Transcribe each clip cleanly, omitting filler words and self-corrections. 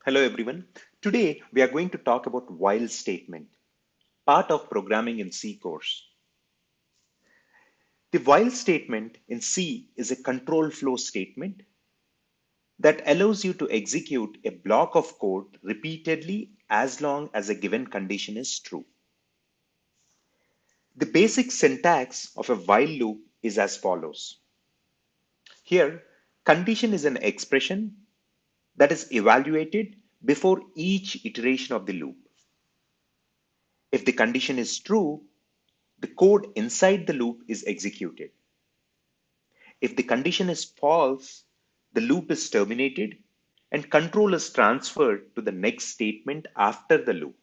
Hello everyone. Today we are going to talk about while statement, part of programming in C course. The while statement in C is a control flow statement that allows you to execute a block of code repeatedly as long as a given condition is true. The basic syntax of a while loop is as follows. Here, condition is an expression that is evaluated before each iteration of the loop. If the condition is true, the code inside the loop is executed. If the condition is false, the loop is terminated and control is transferred to the next statement after the loop.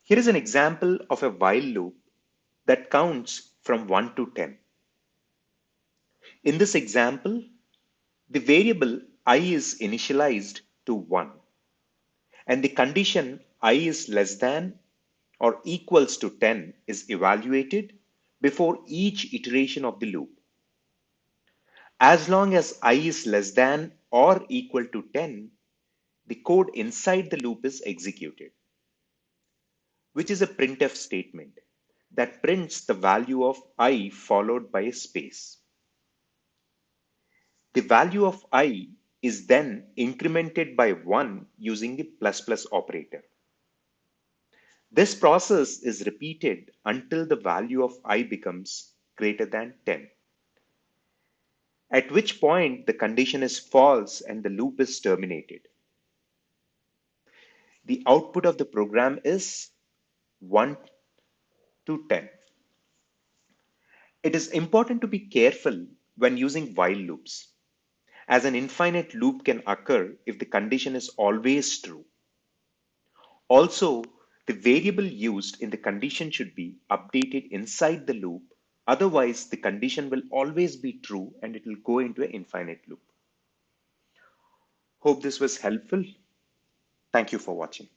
Here is an example of a while loop that counts from 1 to 10. In this example, the variable I is initialized to 1 and the condition I is less than or equals to 10 is evaluated before each iteration of the loop. As long as I is less than or equal to 10, the code inside the loop is executed, which is a printf statement that prints the value of I followed by a space. The value of I is then incremented by 1 using the plus plus operator. This process is repeated until the value of I becomes greater than 10, at which point the condition is false and the loop is terminated. The output of the program is 1 to 10. It is important to be careful when using while loops, as an infinite loop can occur if the condition is always true. Also, the variable used in the condition should be updated inside the loop, otherwise the condition will always be true and it will go into an infinite loop. Hope this was helpful. Thank you for watching.